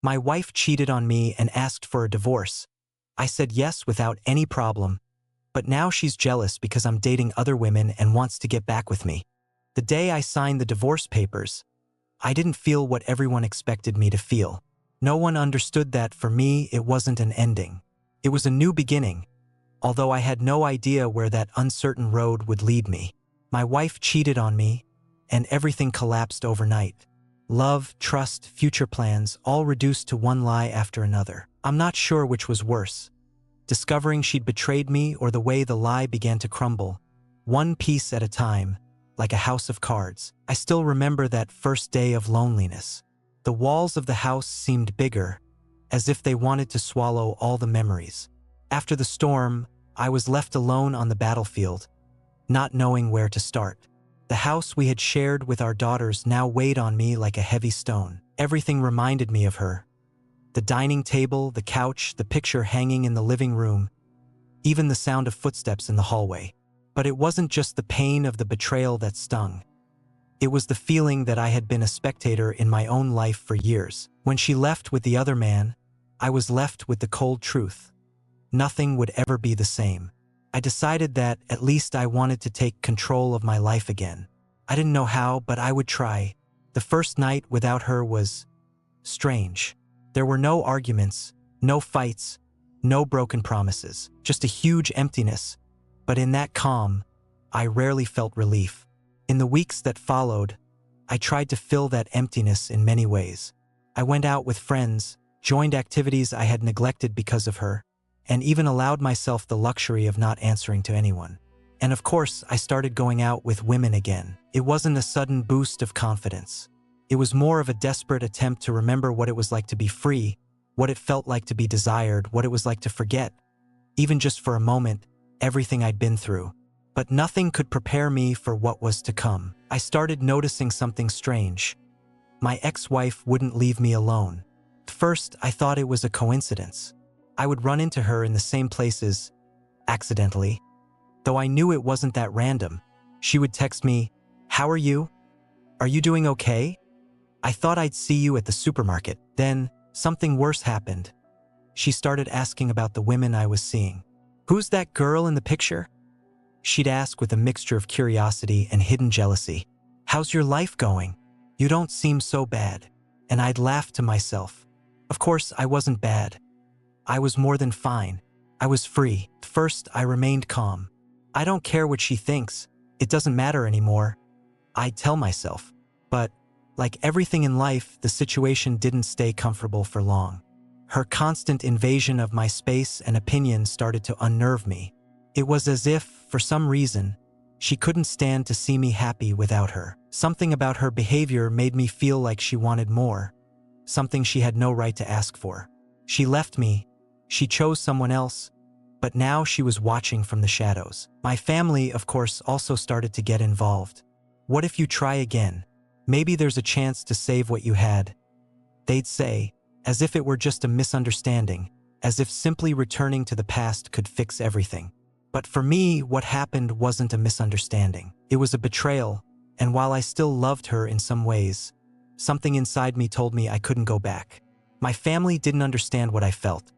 My wife cheated on me and asked for a divorce. I said yes without any problem. But now she's jealous because I'm dating other women and wants to get back with me. The day I signed the divorce papers, I didn't feel what everyone expected me to feel. No one understood that for me it wasn't an ending. It was a new beginning, although I had no idea where that uncertain road would lead me. My wife cheated on me, and everything collapsed overnight. Love, trust, future plans, all reduced to one lie after another. I'm not sure which was worse, discovering she'd betrayed me or the way the lie began to crumble, one piece at a time, like a house of cards. I still remember that first day of loneliness. The walls of the house seemed bigger, as if they wanted to swallow all the memories. After the storm, I was left alone on the battlefield, not knowing where to start. The house we had shared with our daughters now weighed on me like a heavy stone. Everything reminded me of her. The dining table, the couch, the picture hanging in the living room, even the sound of footsteps in the hallway. But it wasn't just the pain of the betrayal that stung. It was the feeling that I had been a spectator in my own life for years. When she left with the other man, I was left with the cold truth. Nothing would ever be the same. I decided that at least I wanted to take control of my life again. I didn't know how, but I would try. The first night without her was strange. There were no arguments, no fights, no broken promises, just a huge emptiness. But in that calm, I rarely felt relief. In the weeks that followed, I tried to fill that emptiness in many ways. I went out with friends, joined activities I had neglected because of her, and even allowed myself the luxury of not answering to anyone. And of course, I started going out with women again. It wasn't a sudden boost of confidence. It was more of a desperate attempt to remember what it was like to be free, what it felt like to be desired, what it was like to forget, even just for a moment, everything I'd been through. But nothing could prepare me for what was to come. I started noticing something strange. My ex-wife wouldn't leave me alone. At first, I thought it was a coincidence. I would run into her in the same places, accidentally. Though I knew it wasn't that random. She would text me, "How are you? Are you doing okay? I thought I'd see you at the supermarket." Then, something worse happened. She started asking about the women I was seeing. "Who's that girl in the picture?" She'd ask with a mixture of curiosity and hidden jealousy. "How's your life going? You don't seem so bad." And I'd laugh to myself. Of course, I wasn't bad. I was more than fine. I was free. At first, I remained calm. I don't care what she thinks. It doesn't matter anymore, I'd tell myself. But, like everything in life, the situation didn't stay comfortable for long. Her constant invasion of my space and opinion started to unnerve me. It was as if, for some reason, she couldn't stand to see me happy without her. Something about her behavior made me feel like she wanted more, something she had no right to ask for. She left me. She chose someone else, but now she was watching from the shadows. My family, of course, also started to get involved. "What if you try again? Maybe there's a chance to save what you had," they'd say, as if it were just a misunderstanding, as if simply returning to the past could fix everything. But for me, what happened wasn't a misunderstanding. It was a betrayal, and while I still loved her in some ways, something inside me told me I couldn't go back. My family didn't understand what I felt.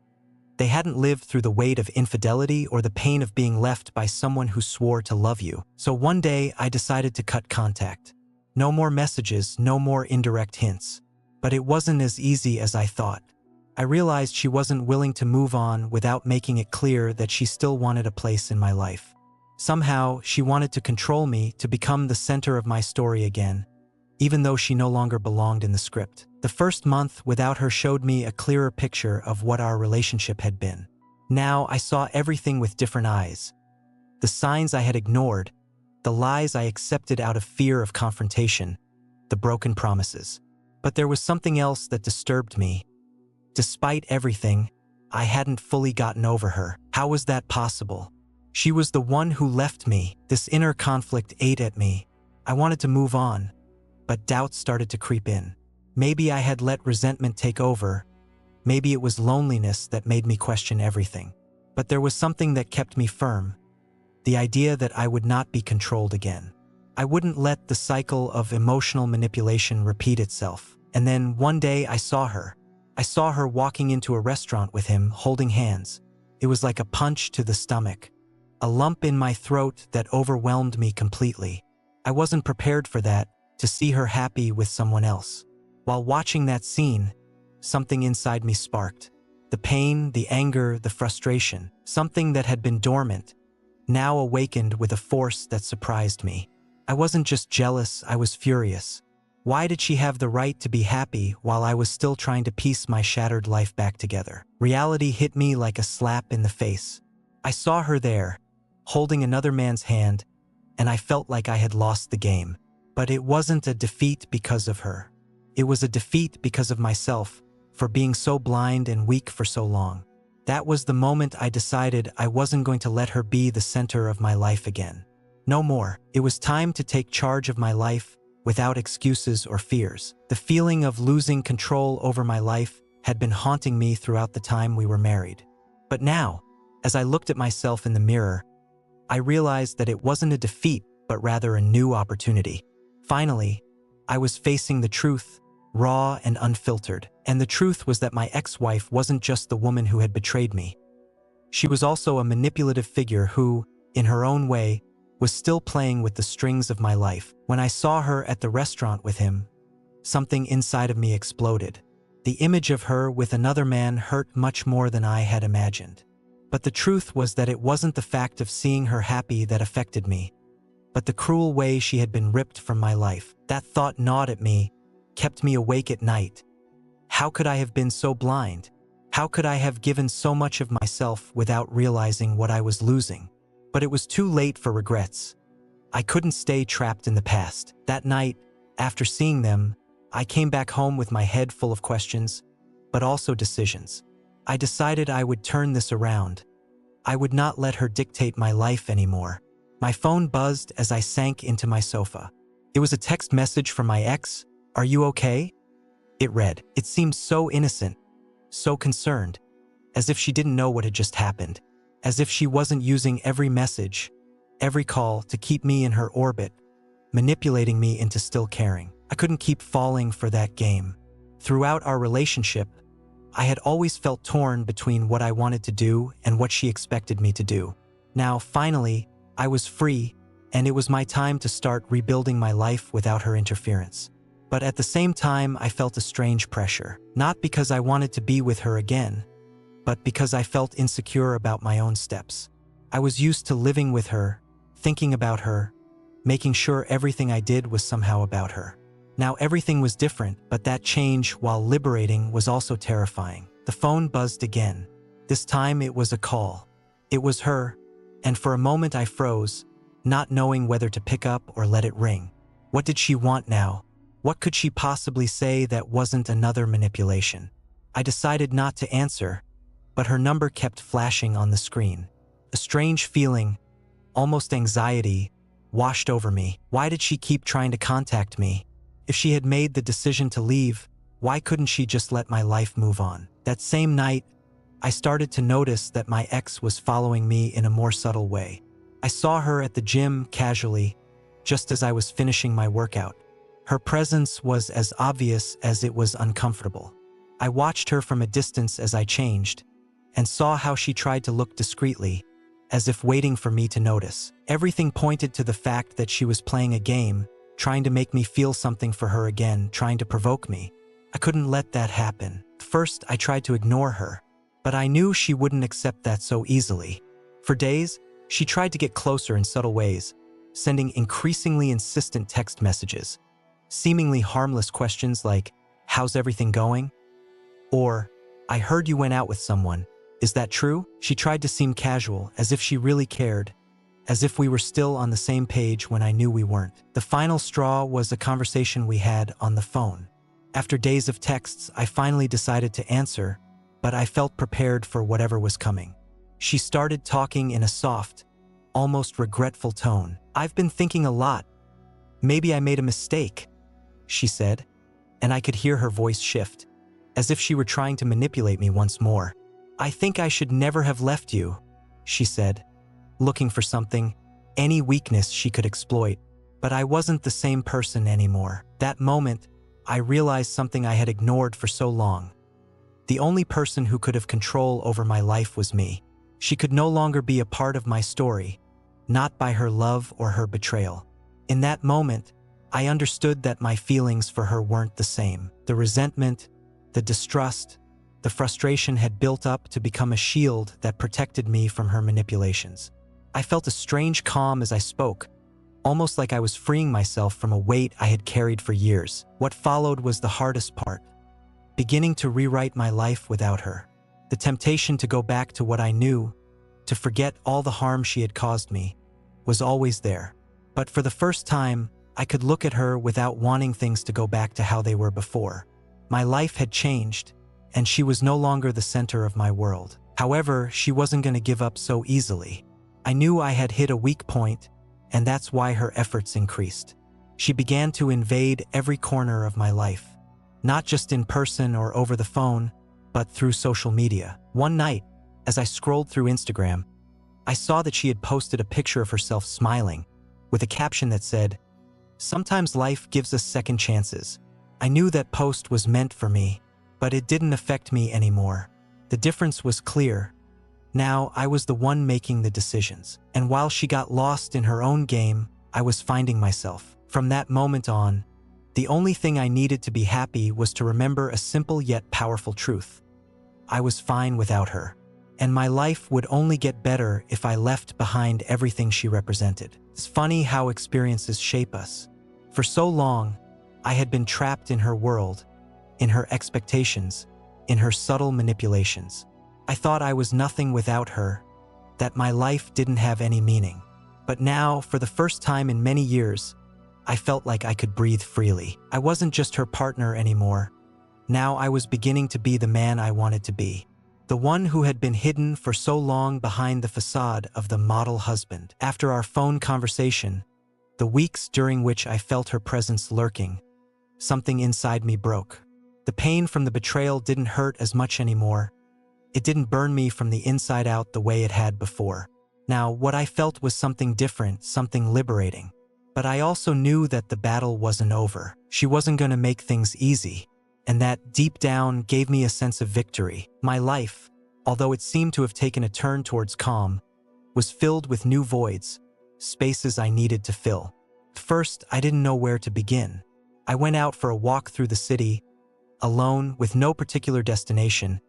They hadn't lived through the weight of infidelity or the pain of being left by someone who swore to love you. So one day, I decided to cut contact. No more messages, no more indirect hints. But it wasn't as easy as I thought. I realized she wasn't willing to move on without making it clear that she still wanted a place in my life. Somehow, she wanted to control me, to become the center of my story again, even though she no longer belonged in the script. The first month without her showed me a clearer picture of what our relationship had been. Now I saw everything with different eyes. The signs I had ignored, the lies I accepted out of fear of confrontation, the broken promises. But there was something else that disturbed me. Despite everything, I hadn't fully gotten over her. How was that possible? She was the one who left me. This inner conflict ate at me. I wanted to move on, but doubts started to creep in. Maybe I had let resentment take over. Maybe it was loneliness that made me question everything. But there was something that kept me firm. The idea that I would not be controlled again. I wouldn't let the cycle of emotional manipulation repeat itself. And then one day I saw her. I saw her walking into a restaurant with him, holding hands. It was like a punch to the stomach, a lump in my throat that overwhelmed me completely. I wasn't prepared for that, to see her happy with someone else. While watching that scene, something inside me sparked. The pain, the anger, the frustration, something that had been dormant, now awakened with a force that surprised me. I wasn't just jealous, I was furious. Why did she have the right to be happy while I was still trying to piece my shattered life back together? Reality hit me like a slap in the face. I saw her there, holding another man's hand, and I felt like I had lost the game. But it wasn't a defeat because of her. It was a defeat because of myself, for being so blind and weak for so long. That was the moment I decided I wasn't going to let her be the center of my life again. No more. It was time to take charge of my life, without excuses or fears. The feeling of losing control over my life had been haunting me throughout the time we were married. But now, as I looked at myself in the mirror, I realized that it wasn't a defeat, but rather a new opportunity. Finally, I was facing the truth, raw and unfiltered. And the truth was that my ex-wife wasn't just the woman who had betrayed me. She was also a manipulative figure who, in her own way, was still playing with the strings of my life. When I saw her at the restaurant with him, something inside of me exploded. The image of her with another man hurt much more than I had imagined. But the truth was that it wasn't the fact of seeing her happy that affected me, but the cruel way she had been ripped from my life. That thought gnawed at me, kept me awake at night. How could I have been so blind? How could I have given so much of myself without realizing what I was losing? But it was too late for regrets. I couldn't stay trapped in the past. That night, after seeing them, I came back home with my head full of questions, but also decisions. I decided I would turn this around. I would not let her dictate my life anymore. My phone buzzed as I sank into my sofa. It was a text message from my ex. "Are you okay?" It read. It seemed so innocent, so concerned, as if she didn't know what had just happened. As if she wasn't using every message, every call to keep me in her orbit, manipulating me into still caring. I couldn't keep falling for that game. Throughout our relationship, I had always felt torn between what I wanted to do and what she expected me to do. Now, finally, I was free, and it was my time to start rebuilding my life without her interference. But at the same time, I felt a strange pressure. Not because I wanted to be with her again, but because I felt insecure about my own steps. I was used to living with her, thinking about her, making sure everything I did was somehow about her. Now everything was different, but that change, while liberating, was also terrifying. The phone buzzed again. This time it was a call. It was her, and for a moment I froze, not knowing whether to pick up or let it ring. What did she want now? What could she possibly say that wasn't another manipulation? I decided not to answer, but her number kept flashing on the screen. A strange feeling, almost anxiety, washed over me. Why did she keep trying to contact me? If she had made the decision to leave, why couldn't she just let my life move on? That same night, I started to notice that my ex was following me in a more subtle way. I saw her at the gym casually, just as I was finishing my workout. Her presence was as obvious as it was uncomfortable. I watched her from a distance as I changed, and saw how she tried to look discreetly, as if waiting for me to notice. Everything pointed to the fact that she was playing a game, trying to make me feel something for her again, trying to provoke me. I couldn't let that happen. First, I tried to ignore her, but I knew she wouldn't accept that so easily. For days, she tried to get closer in subtle ways, sending increasingly insistent text messages, seemingly harmless questions like, "How's everything going?" Or, "I heard you went out with someone. Is that true?" She tried to seem casual, as if she really cared, as if we were still on the same page when I knew we weren't. The final straw was a conversation we had on the phone. After days of texts, I finally decided to answer, but I felt prepared for whatever was coming. She started talking in a soft, almost regretful tone. "I've been thinking a lot. Maybe I made a mistake," she said, and I could hear her voice shift, as if she were trying to manipulate me once more. "I think I should never have left you," she said, looking for something, any weakness she could exploit. But I wasn't the same person anymore. That moment, I realized something I had ignored for so long. The only person who could have control over my life was me. She could no longer be a part of my story, not by her love or her betrayal. In that moment, I understood that my feelings for her weren't the same. The resentment, the distrust, the frustration had built up to become a shield that protected me from her manipulations. I felt a strange calm as I spoke, almost like I was freeing myself from a weight I had carried for years. What followed was the hardest part, beginning to rewrite my life without her. The temptation to go back to what I knew, to forget all the harm she had caused me, was always there. But for the first time, I could look at her without wanting things to go back to how they were before. My life had changed, and she was no longer the center of my world. However, she wasn't going to give up so easily. I knew I had hit a weak point, and that's why her efforts increased. She began to invade every corner of my life, not just in person or over the phone, but through social media. One night, as I scrolled through Instagram, I saw that she had posted a picture of herself smiling, with a caption that said, "Sometimes life gives us second chances." I knew that post was meant for me, but it didn't affect me anymore. The difference was clear. Now I was the one making the decisions. And while she got lost in her own game, I was finding myself. From that moment on, the only thing I needed to be happy was to remember a simple yet powerful truth. I was fine without her, and my life would only get better if I left behind everything she represented. It's funny how experiences shape us. For so long, I had been trapped in her world, in her expectations, in her subtle manipulations. I thought I was nothing without her, that my life didn't have any meaning. But now, for the first time in many years, I felt like I could breathe freely. I wasn't just her partner anymore. Now I was beginning to be the man I wanted to be. The one who had been hidden for so long behind the facade of the model husband. After our phone conversation, the weeks during which I felt her presence lurking, something inside me broke. The pain from the betrayal didn't hurt as much anymore. It didn't burn me from the inside out the way it had before. Now, what I felt was something different, something liberating. But I also knew that the battle wasn't over. She wasn't going to make things easy, and that, deep down, gave me a sense of victory. My life, although it seemed to have taken a turn towards calm, was filled with new voids, spaces I needed to fill. First, I didn't know where to begin. I went out for a walk through the city, alone, with no particular destination,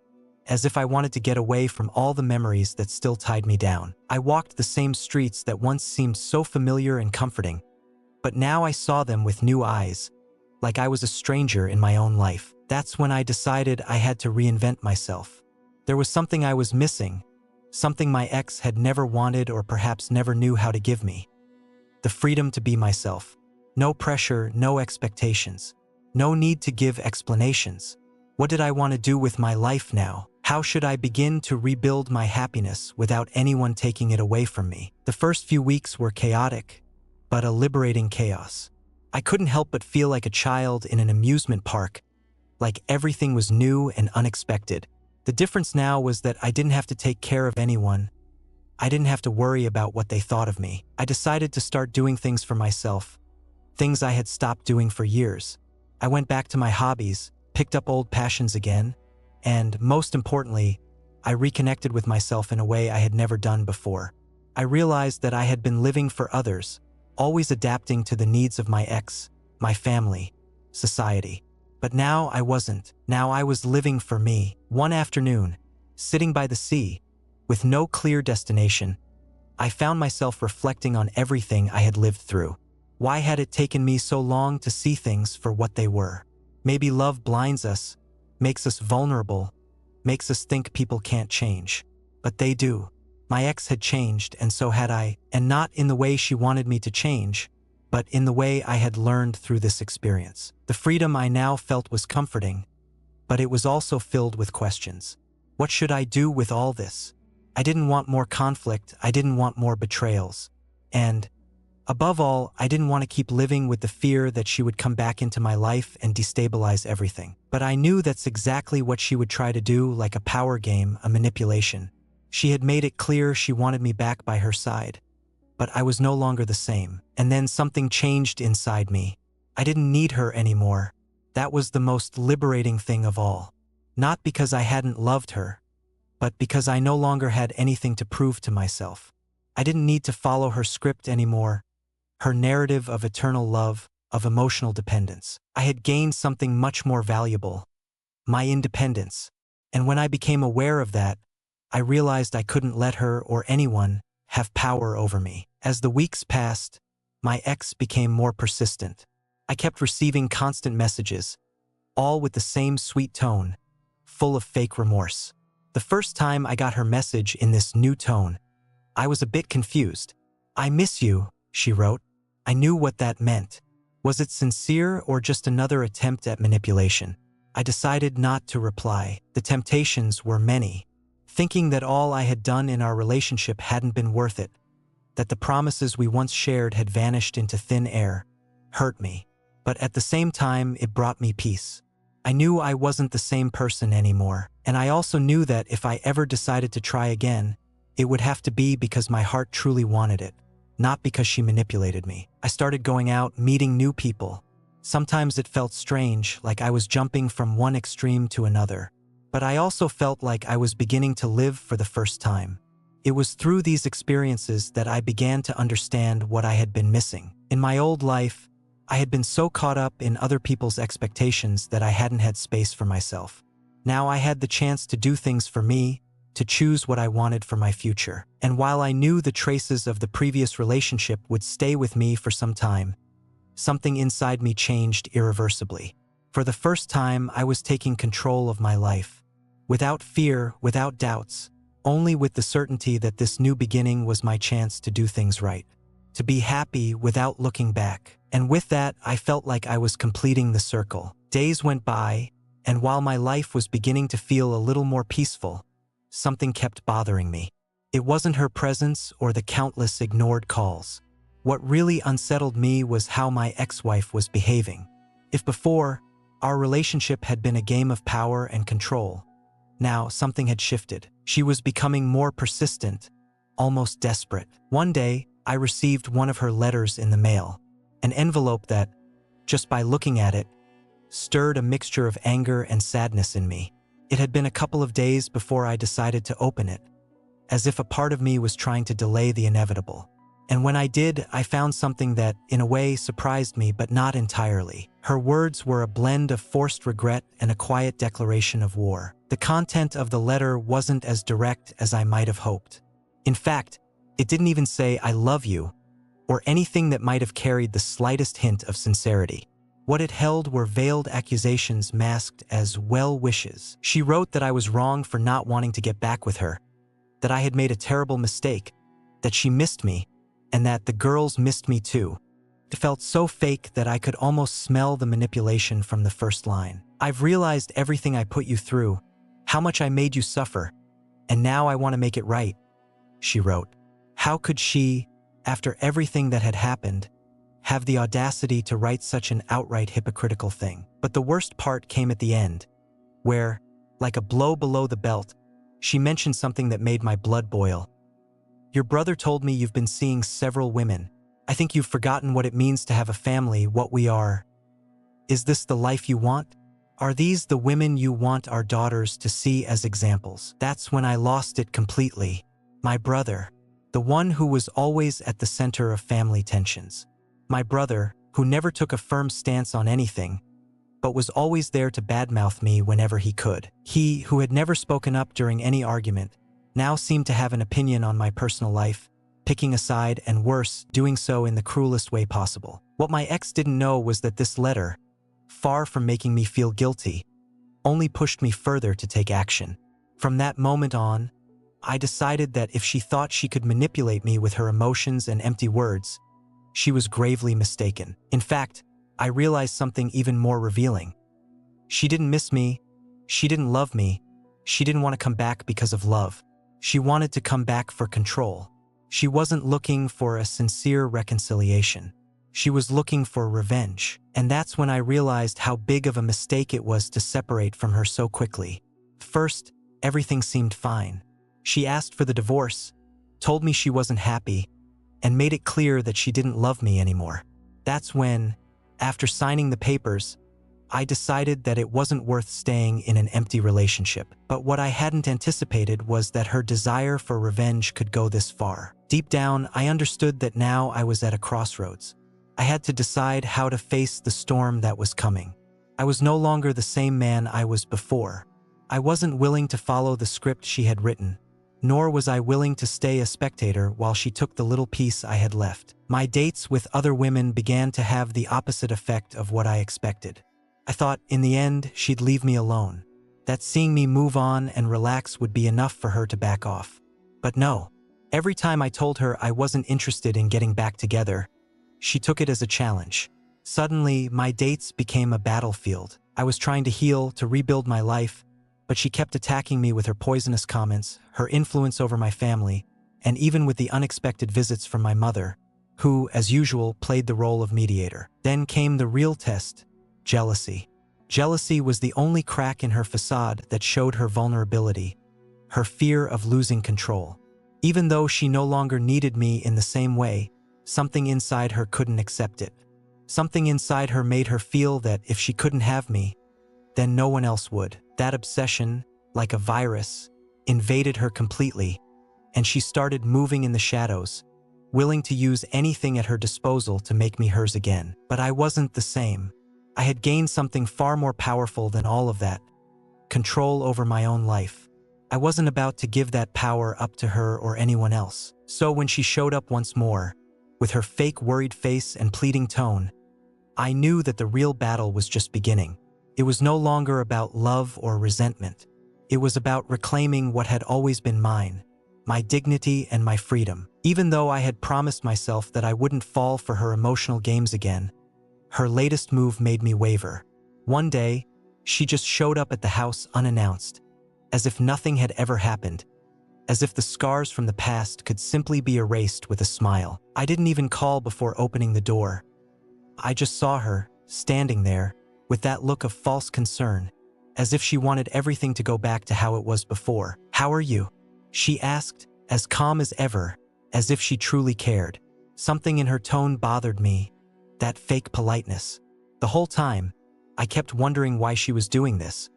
as if I wanted to get away from all the memories that still tied me down. I walked the same streets that once seemed so familiar and comforting, but now I saw them with new eyes, like I was a stranger in my own life. That's when I decided I had to reinvent myself. There was something I was missing, something my ex had never wanted or perhaps never knew how to give me. The freedom to be myself. No pressure, no expectations. No need to give explanations. What did I want to do with my life now? How should I begin to rebuild my happiness without anyone taking it away from me? The first few weeks were chaotic, but a liberating chaos. I couldn't help but feel like a child in an amusement park, like everything was new and unexpected. The difference now was that I didn't have to take care of anyone. I didn't have to worry about what they thought of me. I decided to start doing things for myself, things I had stopped doing for years. I went back to my hobbies, picked up old passions again, and, most importantly, I reconnected with myself in a way I had never done before. I realized that I had been living for others, always adapting to the needs of my ex, my family, society. But now I wasn't. Now I was living for me. One afternoon, sitting by the sea, with no clear destination, I found myself reflecting on everything I had lived through. Why had it taken me so long to see things for what they were? Maybe love blinds us, makes us vulnerable, makes us think people can't change. But they do. My ex had changed, and so had I, and not in the way she wanted me to change, but in the way I had learned through this experience. The freedom I now felt was comforting, but it was also filled with questions. What should I do with all this? I didn't want more conflict, I didn't want more betrayals. And, above all, I didn't want to keep living with the fear that she would come back into my life and destabilize everything. But I knew that's exactly what she would try to do, like a power game, a manipulation. She had made it clear she wanted me back by her side. But I was no longer the same. And then something changed inside me. I didn't need her anymore. That was the most liberating thing of all. Not because I hadn't loved her, but because I no longer had anything to prove to myself. I didn't need to follow her script anymore, her narrative of eternal love, of emotional dependence. I had gained something much more valuable, my independence. And when I became aware of that, I realized I couldn't let her or anyone have power over me. As the weeks passed, my ex became more persistent. I kept receiving constant messages, all with the same sweet tone, full of fake remorse. The first time I got her message in this new tone, I was a bit confused. "I miss you," she wrote. I knew what that meant. Was it sincere or just another attempt at manipulation? I decided not to reply. The temptations were many. Thinking that all I had done in our relationship hadn't been worth it, that the promises we once shared had vanished into thin air, hurt me. But at the same time, it brought me peace. I knew I wasn't the same person anymore, and I also knew that if I ever decided to try again, it would have to be because my heart truly wanted it, not because she manipulated me. I started going out, meeting new people. Sometimes it felt strange, like I was jumping from one extreme to another. But I also felt like I was beginning to live for the first time. It was through these experiences that I began to understand what I had been missing. In my old life, I had been so caught up in other people's expectations that I hadn't had space for myself. Now I had the chance to do things for me, to choose what I wanted for my future. And while I knew the traces of the previous relationship would stay with me for some time, something inside me changed irreversibly. For the first time, I was taking control of my life. Without fear, without doubts, only with the certainty that this new beginning was my chance to do things right. To be happy without looking back. And with that, I felt like I was completing the circle. Days went by, and while my life was beginning to feel a little more peaceful, something kept bothering me. It wasn't her presence or the countless ignored calls. What really unsettled me was how my ex-wife was behaving. If before, our relationship had been a game of power and control, now something had shifted. She was becoming more persistent, almost desperate. One day, I received one of her letters in the mail, an envelope that, just by looking at it, stirred a mixture of anger and sadness in me. It had been a couple of days before I decided to open it, as if a part of me was trying to delay the inevitable. And when I did, I found something that, in a way, surprised me, but not entirely. Her words were a blend of forced regret and a quiet declaration of war. The content of the letter wasn't as direct as I might have hoped. In fact, it didn't even say "I love you," or anything that might have carried the slightest hint of sincerity. What it held were veiled accusations masked as well wishes. She wrote that I was wrong for not wanting to get back with her, that I had made a terrible mistake, that she missed me, and that the girls missed me too. It felt so fake that I could almost smell the manipulation from the first line. "I've realized everything I put you through, how much I made you suffer, and now I want to make it right," she wrote. How could she, after everything that had happened, have the audacity to write such an outright hypocritical thing? But the worst part came at the end, where, like a blow below the belt, she mentioned something that made my blood boil. "Your brother told me you've been seeing several women. I think you've forgotten what it means to have a family, what we are. Is this the life you want? Are these the women you want our daughters to see as examples?" That's when I lost it completely. My brother, the one who was always at the center of family tensions. My brother, who never took a firm stance on anything, but was always there to badmouth me whenever he could. He, who had never spoken up during any argument, now seemed to have an opinion on my personal life, picking a side and worse, doing so in the cruelest way possible. What my ex didn't know was that this letter, far from making me feel guilty, only pushed me further to take action. From that moment on, I decided that if she thought she could manipulate me with her emotions and empty words, she was gravely mistaken. In fact, I realized something even more revealing. She didn't miss me, she didn't love me, she didn't want to come back because of love. She wanted to come back for control. She wasn't looking for a sincere reconciliation. She was looking for revenge. And that's when I realized how big of a mistake it was to separate from her so quickly. First, everything seemed fine. She asked for the divorce, told me she wasn't happy, and made it clear that she didn't love me anymore. That's when, after signing the papers, I decided that it wasn't worth staying in an empty relationship. But what I hadn't anticipated was that her desire for revenge could go this far. Deep down, I understood that now I was at a crossroads. I had to decide how to face the storm that was coming. I was no longer the same man I was before. I wasn't willing to follow the script she had written, nor was I willing to stay a spectator while she took the little piece I had left. My dates with other women began to have the opposite effect of what I expected. I thought, in the end, she'd leave me alone, that seeing me move on and relax would be enough for her to back off. But no. Every time I told her I wasn't interested in getting back together, she took it as a challenge. Suddenly, my dates became a battlefield. I was trying to heal, to rebuild my life, but she kept attacking me with her poisonous comments, her influence over my family, and even with the unexpected visits from my mother, who, as usual, played the role of mediator. Then came the real test: jealousy. Jealousy was the only crack in her facade that showed her vulnerability, her fear of losing control. Even though she no longer needed me in the same way, something inside her couldn't accept it. Something inside her made her feel that if she couldn't have me, then no one else would. That obsession, like a virus, invaded her completely, and she started moving in the shadows, willing to use anything at her disposal to make me hers again. But I wasn't the same. I had gained something far more powerful than all of that: control over my own life. I wasn't about to give that power up to her or anyone else. So when she showed up once more, with her fake worried face and pleading tone, I knew that the real battle was just beginning. It was no longer about love or resentment. It was about reclaiming what had always been mine: my dignity and my freedom. Even though I had promised myself that I wouldn't fall for her emotional games again, her latest move made me waver. One day, she just showed up at the house unannounced, as if nothing had ever happened, as if the scars from the past could simply be erased with a smile. I didn't even call before opening the door. I just saw her, standing there, with that look of false concern, as if she wanted everything to go back to how it was before. "How are you?" she asked, as calm as ever, as if she truly cared. Something in her tone bothered me, that fake politeness. The whole time, I kept wondering why she was doing this,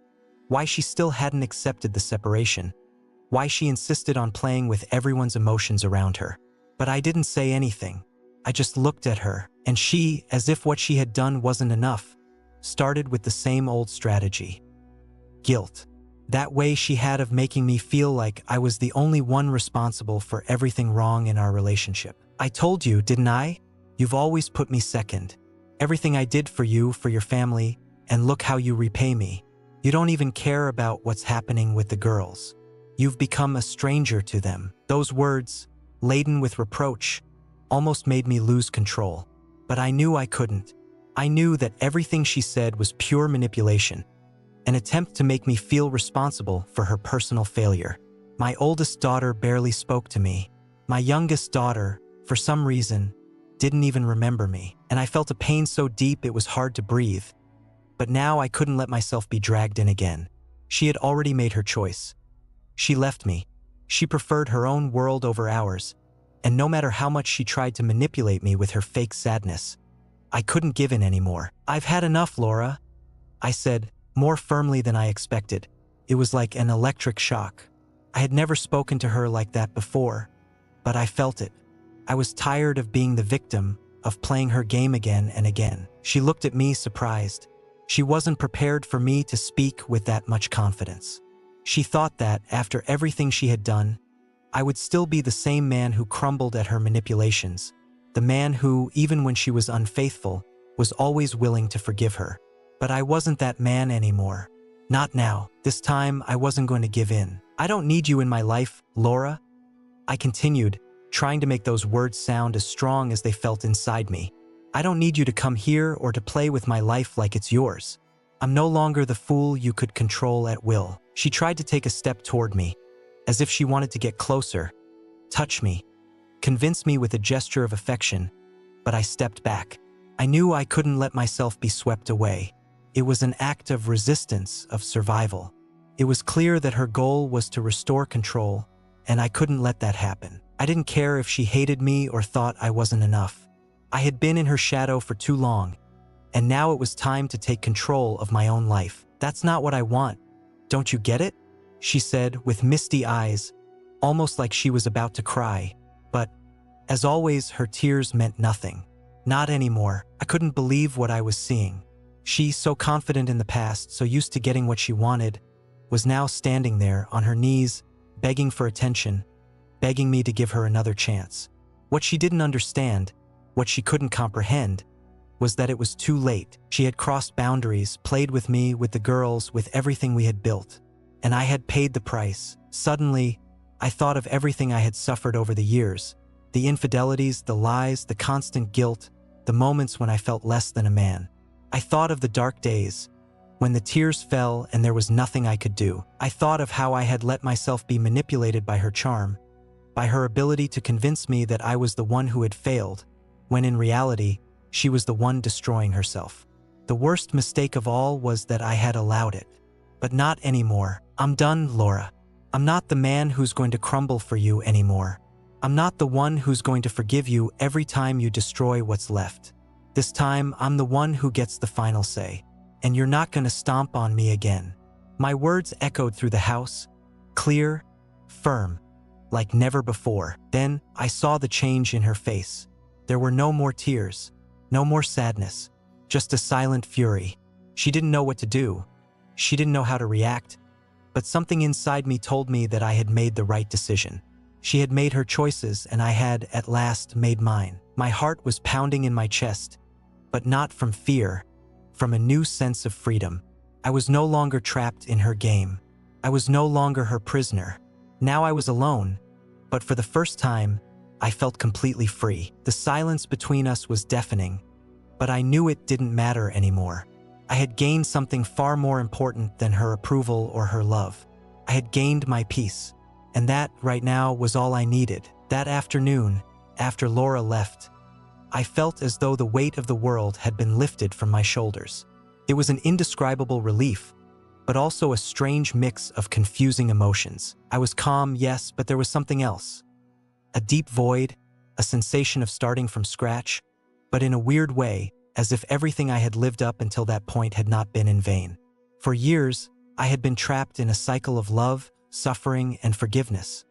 why she still hadn't accepted the separation, why she insisted on playing with everyone's emotions around her. But I didn't say anything. I just looked at her, and she, as if what she had done wasn't enough, started with the same old strategy: guilt. That way she had of making me feel like I was the only one responsible for everything wrong in our relationship. "I told you, didn't I? You've always put me second. Everything I did for you, for your family, and look how you repay me. You don't even care about what's happening with the girls. You've become a stranger to them." Those words, laden with reproach, almost made me lose control. But I knew I couldn't. I knew that everything she said was pure manipulation, an attempt to make me feel responsible for her personal failure. My oldest daughter barely spoke to me. My youngest daughter, for some reason, didn't even remember me, and I felt a pain so deep it was hard to breathe. But now I couldn't let myself be dragged in again. She had already made her choice. She left me. She preferred her own world over ours, and no matter how much she tried to manipulate me with her fake sadness, I couldn't give in anymore. "I've had enough, Laura," I said, more firmly than I expected. It was like an electric shock. I had never spoken to her like that before, but I felt it. I was tired of being the victim, of playing her game again and again. She looked at me surprised. She wasn't prepared for me to speak with that much confidence. She thought that, after everything she had done, I would still be the same man who crumbled at her manipulations, the man who, even when she was unfaithful, was always willing to forgive her. But I wasn't that man anymore. Not now. This time, I wasn't going to give in. "I don't need you in my life, Laura," I continued, trying to make those words sound as strong as they felt inside me. "I don't need you to come here or to play with my life like it's yours. I'm no longer the fool you could control at will." She tried to take a step toward me, as if she wanted to get closer, touch me, convince me with a gesture of affection, but I stepped back. I knew I couldn't let myself be swept away. It was an act of resistance, of survival. It was clear that her goal was to restore control, and I couldn't let that happen. I didn't care if she hated me or thought I wasn't enough. I had been in her shadow for too long, and now it was time to take control of my own life. "That's not what I want. Don't you get it?" she said with misty eyes, almost like she was about to cry. But, as always, her tears meant nothing. Not anymore. I couldn't believe what I was seeing. She, so confident in the past, so used to getting what she wanted, was now standing there on her knees, begging for attention, begging me to give her another chance. What she didn't understand, what she couldn't comprehend, was that it was too late. She had crossed boundaries, played with me, with the girls, with everything we had built. And I had paid the price. Suddenly, I thought of everything I had suffered over the years. The infidelities, the lies, the constant guilt, the moments when I felt less than a man. I thought of the dark days, when the tears fell and there was nothing I could do. I thought of how I had let myself be manipulated by her charm, by her ability to convince me that I was the one who had failed, when in reality, she was the one destroying herself. The worst mistake of all was that I had allowed it. But not anymore. I'm done, Laura. I'm not the man who's going to crumble for you anymore. I'm not the one who's going to forgive you every time you destroy what's left. This time, I'm the one who gets the final say. And you're not going to stomp on me again. My words echoed through the house, clear, firm, like never before. Then, I saw the change in her face. There were no more tears, no more sadness, just a silent fury. She didn't know what to do. She didn't know how to react. But something inside me told me that I had made the right decision. She had made her choices, and I had, at last, made mine. My heart was pounding in my chest, but not from fear, from a new sense of freedom. I was no longer trapped in her game. I was no longer her prisoner. Now I was alone, but for the first time, I felt completely free. The silence between us was deafening, but I knew it didn't matter anymore. I had gained something far more important than her approval or her love. I had gained my peace, and that, right now, was all I needed. That afternoon, after Laura left, I felt as though the weight of the world had been lifted from my shoulders. It was an indescribable relief, but also a strange mix of confusing emotions. I was calm, yes, but there was something else. A deep void, a sensation of starting from scratch, but in a weird way, as if everything I had lived up until that point had not been in vain. For years, I had been trapped in a cycle of love, suffering, and forgiveness.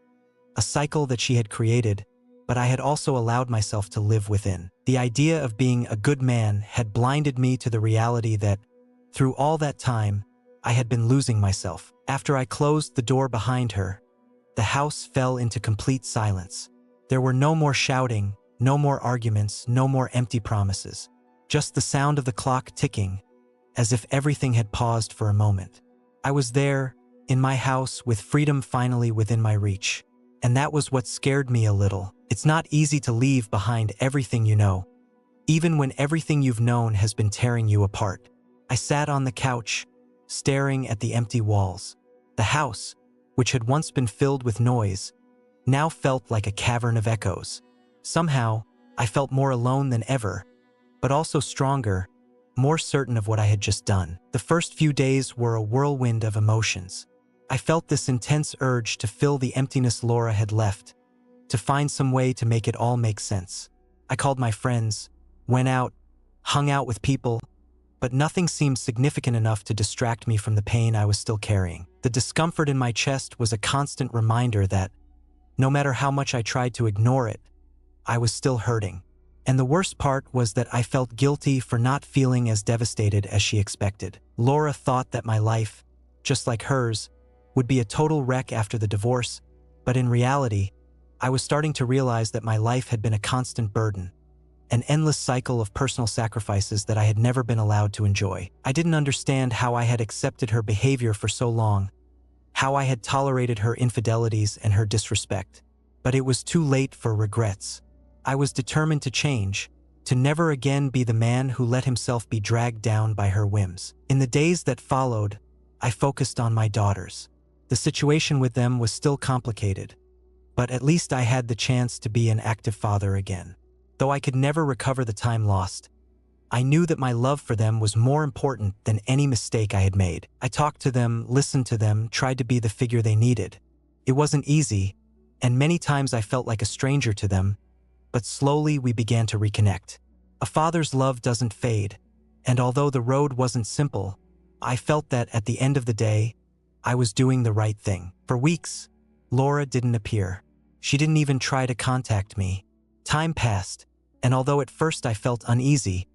A cycle that she had created, but I had also allowed myself to live within. The idea of being a good man had blinded me to the reality that, through all that time, I had been losing myself. After I closed the door behind her, the house fell into complete silence. There were no more shouting, no more arguments, no more empty promises. Just the sound of the clock ticking, as if everything had paused for a moment. I was there, in my house, with freedom finally within my reach. And that was what scared me a little. It's not easy to leave behind everything you know, even when everything you've known has been tearing you apart. I sat on the couch, staring at the empty walls. The house, which had once been filled with noise, now felt like a cavern of echoes. Somehow, I felt more alone than ever, but also stronger, more certain of what I had just done. The first few days were a whirlwind of emotions. I felt this intense urge to fill the emptiness Laura had left, to find some way to make it all make sense. I called my friends, went out, hung out with people, but nothing seemed significant enough to distract me from the pain I was still carrying. The discomfort in my chest was a constant reminder that, no matter how much I tried to ignore it, I was still hurting. And the worst part was that I felt guilty for not feeling as devastated as she expected. Laura thought that my life, just like hers, would be a total wreck after the divorce, but in reality, I was starting to realize that my life had been a constant burden, an endless cycle of personal sacrifices that I had never been allowed to enjoy. I didn't understand how I had accepted her behavior for so long, how I had tolerated her infidelities and her disrespect, but it was too late for regrets. I was determined to change, to never again be the man who let himself be dragged down by her whims. In the days that followed, I focused on my daughters. The situation with them was still complicated, but at least I had the chance to be an active father again. Though I could never recover the time lost, I knew that my love for them was more important than any mistake I had made. I talked to them, listened to them, tried to be the figure they needed. It wasn't easy, and many times I felt like a stranger to them, but slowly we began to reconnect. A father's love doesn't fade, And although the road wasn't simple, I felt that at the end of the day, I was doing the right thing. For weeks, Laura didn't appear. She didn't even try to contact me. Time passed, and although at first I felt uneasy,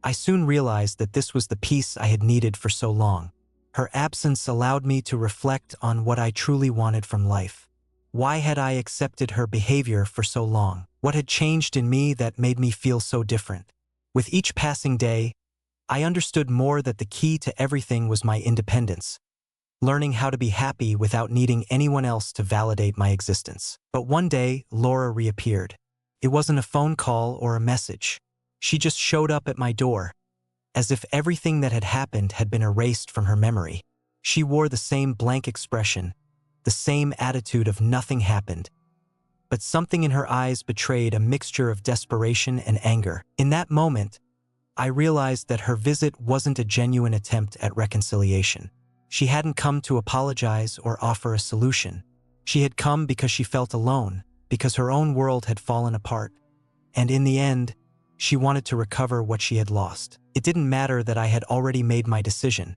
I soon realized that this was the peace I had needed for so long. Her absence allowed me to reflect on what I truly wanted from life. Why had I accepted her behavior for so long? What had changed in me that made me feel so different? With each passing day, I understood more that the key to everything was my independence, learning how to be happy without needing anyone else to validate my existence. But one day, Laura reappeared. It wasn't a phone call or a message. She just showed up at my door, as if everything that had happened had been erased from her memory. She wore the same blank expression, the same attitude of nothing happened. But something in her eyes betrayed a mixture of desperation and anger. In that moment, I realized that her visit wasn't a genuine attempt at reconciliation. She hadn't come to apologize or offer a solution. She had come because she felt alone, because her own world had fallen apart. And in the end, she wanted to recover what she had lost. It didn't matter that I had already made my decision.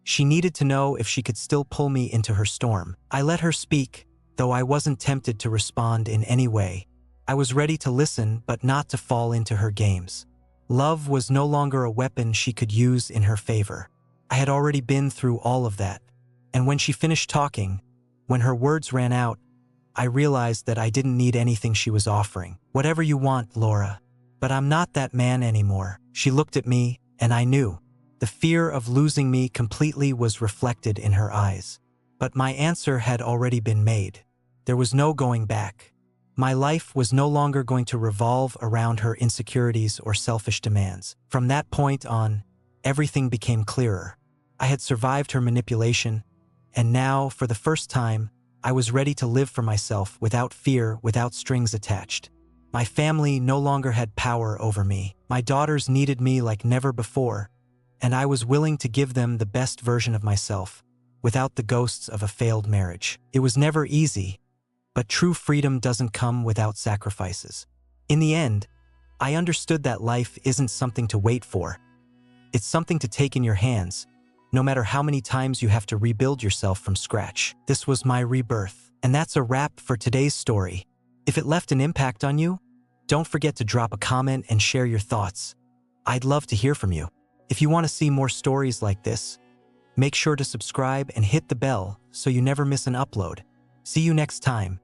She needed to know if she could still pull me into her storm. I let her speak, though I wasn't tempted to respond in any way. I was ready to listen, but not to fall into her games. Love was no longer a weapon she could use in her favor. I had already been through all of that. And when she finished talking, when her words ran out, I realized that I didn't need anything she was offering. Whatever you want, Laura. But I'm not that man anymore. She looked at me, and I knew. The fear of losing me completely was reflected in her eyes. But my answer had already been made. There was no going back. My life was no longer going to revolve around her insecurities or selfish demands. From that point on, everything became clearer. I had survived her manipulation, and now, for the first time, I was ready to live for myself without fear, without strings attached. My family no longer had power over me. My daughters needed me like never before, and I was willing to give them the best version of myself, without the ghosts of a failed marriage. It was never easy, but true freedom doesn't come without sacrifices. In the end, I understood that life isn't something to wait for. It's something to take in your hands, no matter how many times you have to rebuild yourself from scratch. This was my rebirth. And that's a wrap for today's story. If it left an impact on you, don't forget to drop a comment and share your thoughts. I'd love to hear from you. If you want to see more stories like this, make sure to subscribe and hit the bell so you never miss an upload. See you next time.